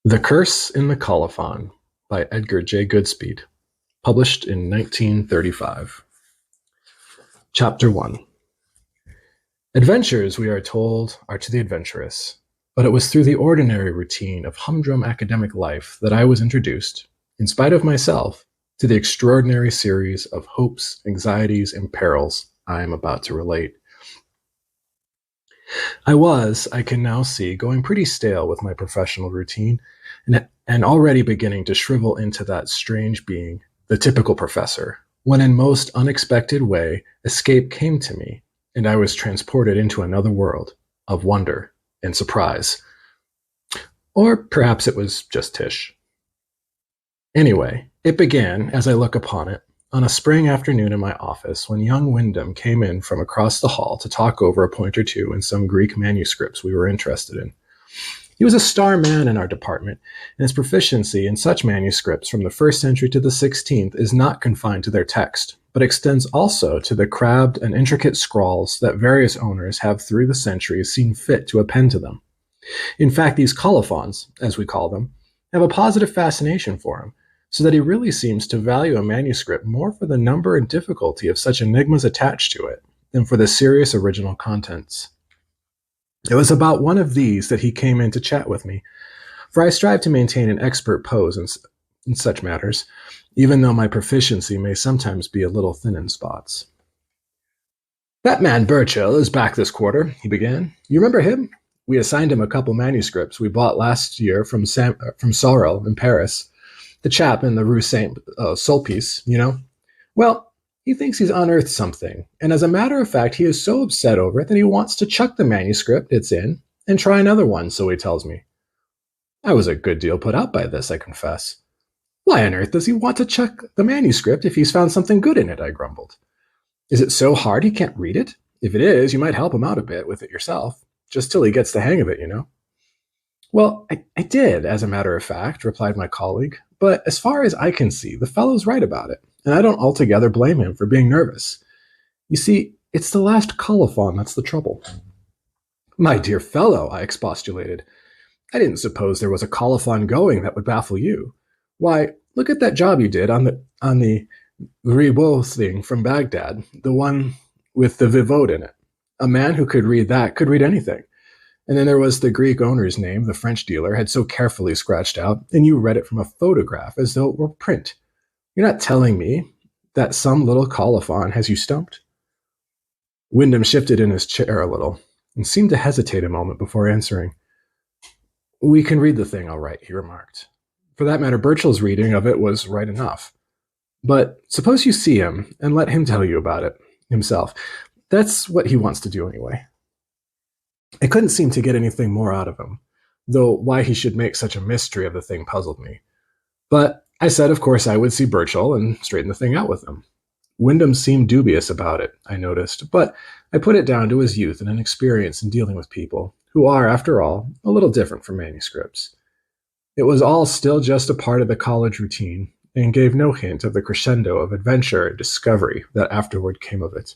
The Curse in the Colophon by Edgar Goodspeed, published in 1935. Chapter 1. Adventures, we are told, are to the adventurous, but it was through the ordinary routine of humdrum academic life that I was introduced, in spite of myself, to the extraordinary series of hopes, anxieties, and perils I am about to relate. I can now see, going pretty stale with my professional routine, and already beginning to shrivel into that strange being, the typical professor, when in most unexpected way, escape came to me, and I was transported into another world of wonder and surprise. Or perhaps it was just Tish. Anyway, it began, as I look upon it, on a spring afternoon in my office when young Wyndham came in from across the hall to talk over a point or two in some Greek manuscripts we were interested in. He was a star man in our department, and his proficiency in such manuscripts from the 1st century to the 16th is not confined to their text, but extends also to the crabbed and intricate scrawls that various owners have through the centuries seen fit to append to them. In fact, these colophons, as we call them, have a positive fascination for him, so that he really seems to value a manuscript more for the number and difficulty of such enigmas attached to it than for the serious original contents. It was about one of these that he came in to chat with me, for I strive to maintain an expert pose in such matters, even though my proficiency may sometimes be a little thin in spots. "That man Burchell is back this quarter," he began. "You remember him? We assigned him a couple manuscripts we bought last year from Sorel in Paris. The chap in the Rue Saint-Sulpice, you know? Well, he thinks he's unearthed something, and as a matter of fact, he is so upset over it that he wants to chuck the manuscript it's in and try another one, so he tells me." I was a good deal put out by this, I confess. "Why on earth does he want to chuck the manuscript if he's found something good in it?" I grumbled. "Is it so hard he can't read it? If it is, you might help him out a bit with it yourself, just till he gets the hang of it, you know." "Well, I did, as a matter of fact," replied my colleague, "but as far as I can see, the fellow's right about it, and I don't altogether blame him for being nervous. You see, it's the last colophon that's the trouble." "My dear fellow," I expostulated, "I didn't suppose there was a colophon going that would baffle you. Why, look at that job you did on the Ribot thing from Baghdad, the one with the Vivaud in it. A man who could read that could read anything. And then there was the Greek owner's name the French dealer had so carefully scratched out, and you read it from a photograph as though it were print. You're not telling me that some little colophon has you stumped?" Wyndham shifted in his chair a little and seemed to hesitate a moment before answering. "We can read the thing all right," he remarked. "For that matter, Burchell's reading of it was right enough. But suppose you see him and let him tell you about it himself. That's what he wants to do anyway." I couldn't seem to get anything more out of him, though why he should make such a mystery of the thing puzzled me. But I said of course I would see Burchell and straighten the thing out with him. Wyndham seemed dubious about it, I noticed, but I put it down to his youth and inexperience in dealing with people, who are, after all, a little different from manuscripts. It was all still just a part of the college routine, and gave no hint of the crescendo of adventure and discovery that afterward came of it.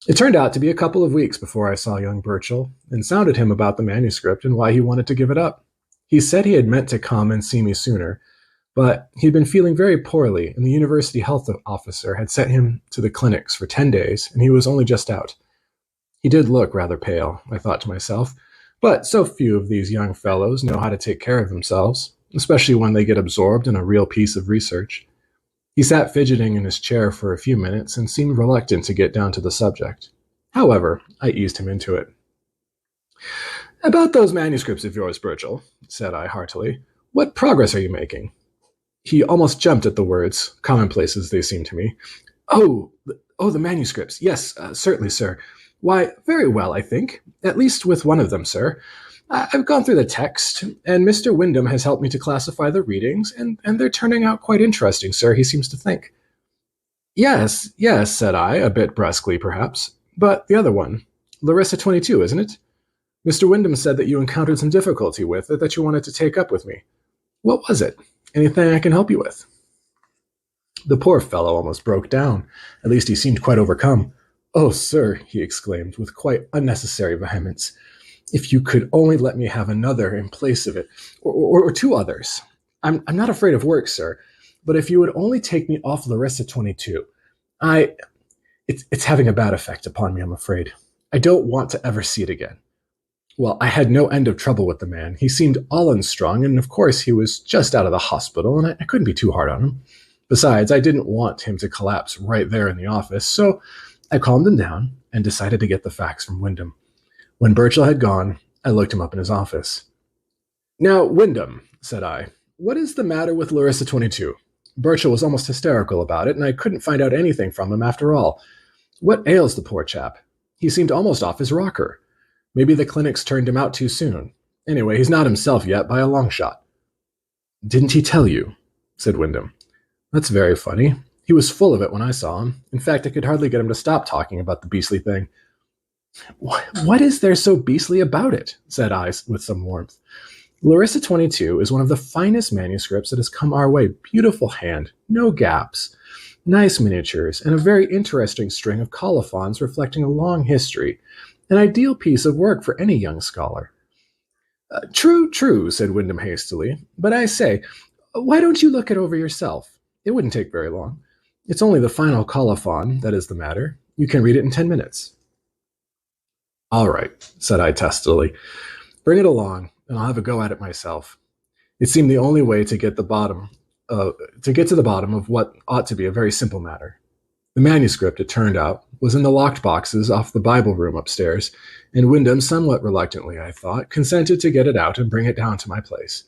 It turned out to be a couple of weeks before I saw young Burchell, and sounded him about the manuscript and why he wanted to give it up. He said he had meant to come and see me sooner, but he'd been feeling very poorly, and the university health officer had sent him to the clinics for 10 days, and he was only just out. He did look rather pale, I thought to myself, but so few of these young fellows know how to take care of themselves, especially when they get absorbed in a real piece of research. He sat fidgeting in his chair for a few minutes and seemed reluctant to get down to the subject. However, I eased him into it. "About those manuscripts of yours, Burchell," said I heartily, "what progress are you making?" He almost jumped at the words, commonplace as they seemed to me. Oh, the manuscripts. Yes, certainly, sir. Why, very well, I think. At least with one of them, sir. I've gone through the text, and Mr. Wyndham has helped me to classify the readings, and they're turning out quite interesting, sir, he seems to think." Yes, said I, a bit brusquely, perhaps. "But the other one, Larissa 22, isn't it? Mr. Wyndham said that you encountered some difficulty with it that you wanted to take up with me. What was it? Anything I can help you with?" The poor fellow almost broke down. At least he seemed quite overcome. "Oh, sir," he exclaimed, with quite unnecessary vehemence, If you could only let me have another in place of it, or two others. I'm not afraid of work, sir, but if you would only take me off Larissa 22, it's having a bad effect upon me, I'm afraid. I don't want to ever see it again. Well, I had no end of trouble with the man. He seemed all unstrung, and of course he was just out of the hospital, and I couldn't be too hard on him. Besides, I didn't want him to collapse right there in the office, so I calmed him down and decided to get the facts from Wyndham. When Burchell had gone, I looked him up in his office. Now, Wyndham, said I, what is the matter with Larissa 22? Burchell was almost hysterical about it, and I couldn't find out anything from him after all. What ails the poor chap? He seemed almost off his rocker. Maybe the clinics turned him out too soon. Anyway, he's not himself yet by a long shot. Didn't he tell you? Said Wyndham. That's very funny. He was full of it when I saw him. In fact, I could hardly get him to stop talking about the beastly thing. What is there so beastly about it? Said I with some warmth. Larissa 22 is one of the finest manuscripts that has come our way. Beautiful hand, no gaps, nice miniatures, and a very interesting string of colophons reflecting a long history. An ideal piece of work for any young scholar. True, said Wyndham hastily. But I say, why don't you look it over yourself? It wouldn't take very long. It's only the final colophon that is the matter. You can read it in 10 minutes. All right, said I testily. Bring it along, and I'll have a go at it myself. It seemed the only way to get to the bottom of what ought to be a very simple matter. The manuscript, it turned out, was in the locked boxes off the Bible room upstairs, and Wyndham, somewhat reluctantly, I thought, consented to get it out and bring it down to my place.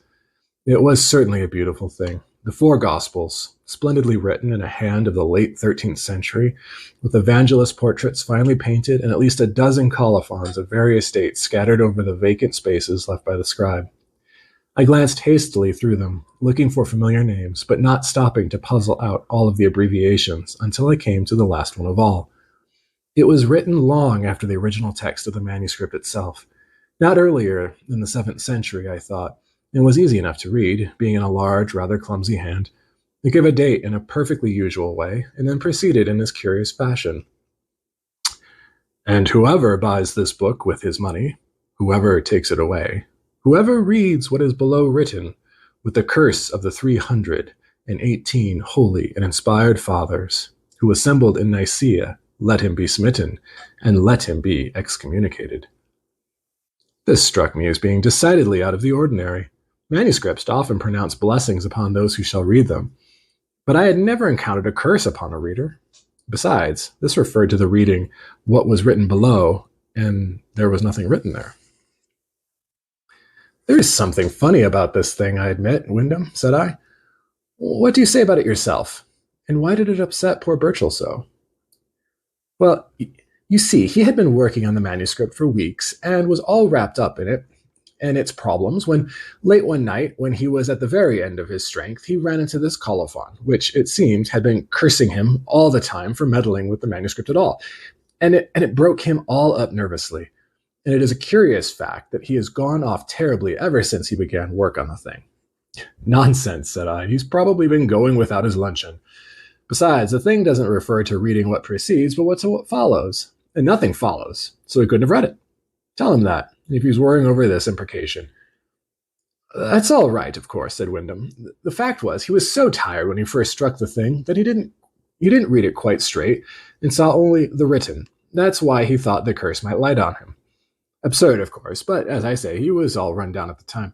It was certainly a beautiful thing. The four Gospels, splendidly written in a hand of the late 13th century, with evangelist portraits finely painted and at least a dozen colophons of various dates scattered over the vacant spaces left by the scribe. I glanced hastily through them, looking for familiar names, but not stopping to puzzle out all of the abbreviations until I came to the last one of all. It was written long after the original text of the manuscript itself, not earlier than the 7th century, I thought, and was easy enough to read, being in a large, rather clumsy hand. It gave a date in a perfectly usual way, and then proceeded in this curious fashion. And whoever buys this book with his money, whoever takes it away, whoever reads what is below written, with the curse of the 318 holy and inspired fathers, who assembled in Nicaea, let him be smitten, and let him be excommunicated. This struck me as being decidedly out of the ordinary. Manuscripts often pronounce blessings upon those who shall read them, but I had never encountered a curse upon a reader. Besides, this referred to the reading what was written below, and there was nothing written there. There is something funny about this thing, I admit, Wyndham, said I. What do you say about it yourself? And why did it upset poor Burchell so? Well, you see, he had been working on the manuscript for weeks and was all wrapped up in it and its problems when, late one night, when he was at the very end of his strength, he ran into this Colophon, which, it seemed, had been cursing him all the time for meddling with the manuscript at all. And it broke him all up nervously. And it is a curious fact that he has gone off terribly ever since he began work on the thing. Nonsense, said I. He's probably been going without his luncheon. Besides, the thing doesn't refer to reading what precedes, but what follows. And nothing follows, so he couldn't have read it. Tell him that, if he's worrying over this imprecation. That's all right, of course, said Wyndham. The fact was, he was so tired when he first struck the thing that he didn't read it quite straight and saw only the written. That's why he thought the curse might light on him. Absurd, of course, but as I say, he was all run down at the time.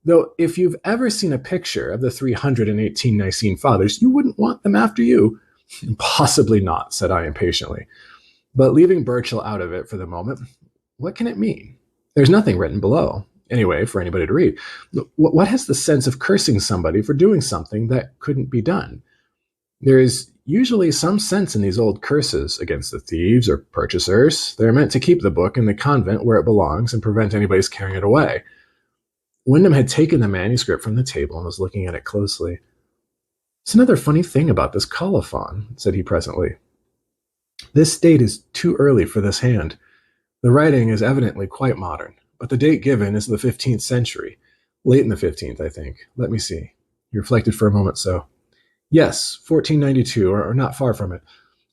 Though if you've ever seen a picture of the 318 Nicene Fathers, you wouldn't want them after you. Possibly not, said I impatiently. But leaving Burchell out of it for the moment, what can it mean? There's nothing written below, anyway, for anybody to read. What has the sense of cursing somebody for doing something that couldn't be done? There is usually some sense in these old curses against the thieves or purchasers. They're meant to keep the book in the convent where it belongs and prevent anybody's carrying it away. Wyndham had taken the manuscript from the table and was looking at it closely. It's another funny thing about this colophon, said he presently. This date is too early for this hand. The writing is evidently quite modern, but the date given is the 15th century. Late in the 15th, I think. Let me see. He reflected for a moment so. Yes, 1492, or not far from it.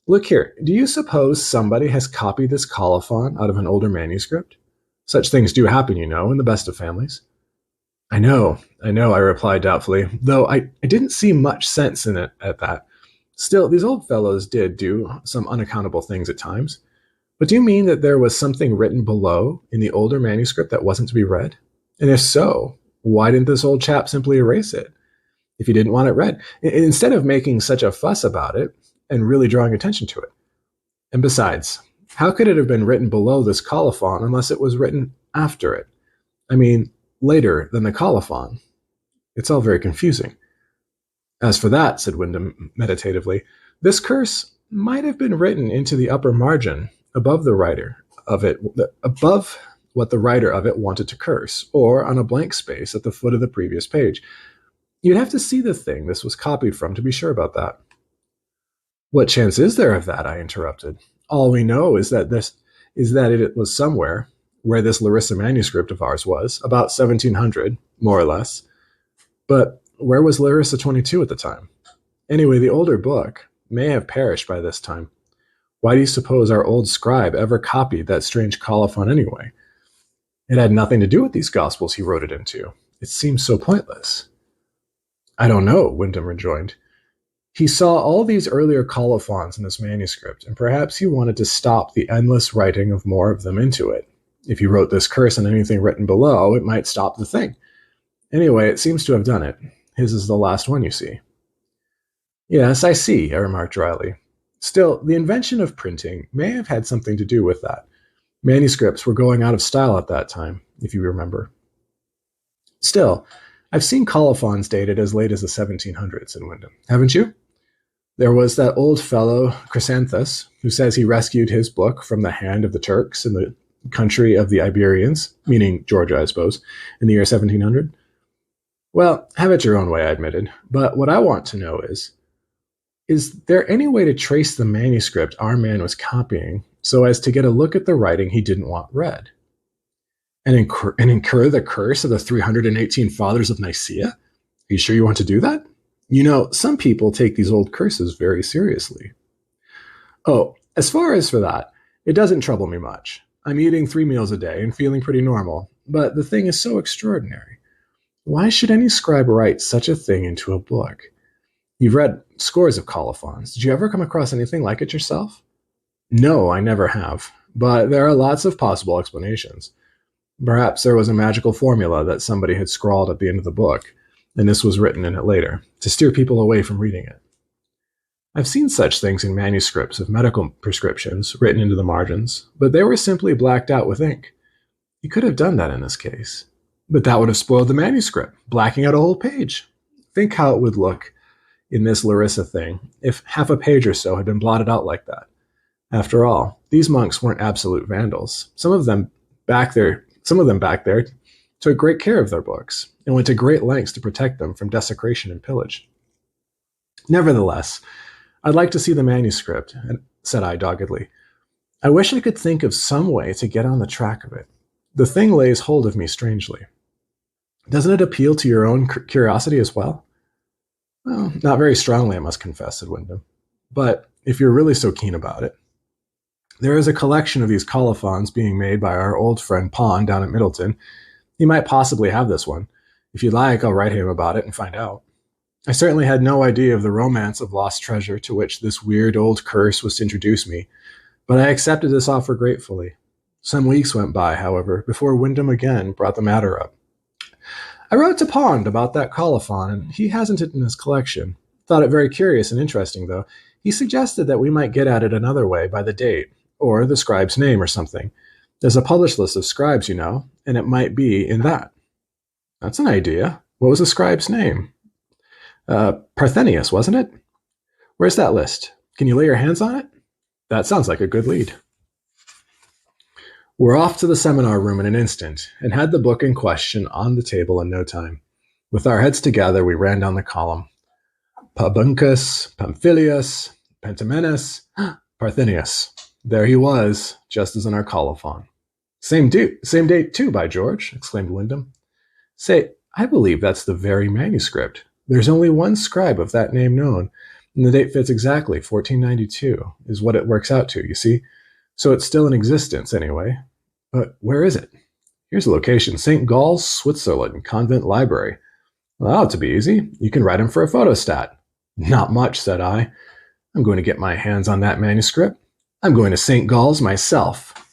Look here, do you suppose somebody has copied this colophon out of an older manuscript? Such things do happen, you know, in the best of families. I know, I replied doubtfully, though I didn't see much sense in it at that. Still, these old fellows did do some unaccountable things at times. But do you mean that there was something written below in the older manuscript that wasn't to be read? And if so, why didn't this old chap simply erase it if he didn't want it read, instead of making such a fuss about it and really drawing attention to it? And besides, how could it have been written below this Colophon unless it was written after it? I mean, later than the Colophon. It's all very confusing. As for that, said Wyndham meditatively, this curse might have been written into the upper margin above the writer of it, above what the writer of it wanted to curse, or on a blank space at the foot of the previous page. You'd have to see the thing this was copied from to be sure about that. What chance is there of that? I interrupted. All we know is that it was somewhere where this Larissa manuscript of ours was, about 1700, more or less. But where was Larissa 22 at the time? Anyway, the older book may have perished by this time. Why do you suppose our old scribe ever copied that strange Colophon anyway? It had nothing to do with these Gospels he wrote it into. It seems so pointless. I don't know, Wyndham rejoined. He saw all these earlier Colophons in this manuscript, and perhaps he wanted to stop the endless writing of more of them into it. If he wrote this curse on anything written below, it might stop the thing. Anyway, it seems to have done it. His is the last one, you see. Yes, I see, I remarked dryly. Still, the invention of printing may have had something to do with that. Manuscripts were going out of style at that time, if you remember. Still, I've seen Colophons dated as late as the 1700s, said Wyndham. Haven't you? There was that old fellow, Chrysanthus, who says he rescued his book from the hand of the Turks in the country of the Iberians, meaning Georgia, I suppose, in the year 1700. Well, have it your own way, I admitted. But what I want to know is there any way to trace the manuscript our man was copying so as to get a look at the writing he didn't want read? And incur the curse of the 318 fathers of Nicaea? Are you sure you want to do that? You know, some people take these old curses very seriously. Oh, as far as for that, it doesn't trouble me much. I'm eating 3 meals a day and feeling pretty normal, but the thing is so extraordinary. Why should any scribe write such a thing into a book? You've read scores of Colophons. Did you ever come across anything like it yourself? No, I never have, but there are lots of possible explanations. Perhaps there was a magical formula that somebody had scrawled at the end of the book, and this was written in it later, to steer people away from reading it. I've seen such things in manuscripts of medical prescriptions written into the margins, but they were simply blacked out with ink. You could have done that in this case. But that would have spoiled the manuscript, blacking out a whole page. Think how it would look in this Larissa thing if half a page or so had been blotted out like that. After all, these monks weren't absolute vandals. Some of them back there took great care of their books and went to great lengths to protect them from desecration and pillage. Nevertheless, I'd like to see the manuscript, said I doggedly. I wish I could think of some way to get on the track of it. The thing lays hold of me strangely. Doesn't it appeal to your own curiosity as well? Well, not very strongly, I must confess, said Wyndham. But if you're really so keen about it, there is a collection of these Colophons being made by our old friend Pond down at Middleton. He might possibly have this one. If you'd like, I'll write him about it and find out. I certainly had no idea of the romance of lost treasure to which this weird old curse was to introduce me, but I accepted this offer gratefully. Some weeks went by, however, before Wyndham again brought the matter up. I wrote to Pond about that Colophon, and he hasn't it in his collection. Thought it very curious and interesting, though. He suggested that we might get at it another way by the date, or the scribe's name or something. There's a published list of scribes, you know, and it might be in that. That's an idea. What was the scribe's name? Parthenius, wasn't it? Where's that list? Can you lay your hands on it? That sounds like a good lead. We're off to the seminar room in an instant, and had the book in question on the table in no time. With our heads together, we ran down the column. Pabuncus, Pamphilius, Pentamenes, Parthenius. There he was, just as in our Colophon. Same date too, by George, exclaimed Wyndham. Say, I believe that's the very manuscript. There's only one scribe of that name known, and the date fits exactly. 1492 is what it works out to, you see. So it's still in existence anyway. But where is it? Here's the location, St. Gall's, Switzerland, Convent Library. Well, that ought to be easy. You can write him for a photostat. Not much, said I. I'm going to get my hands on that manuscript. I'm going to St. Gall's myself.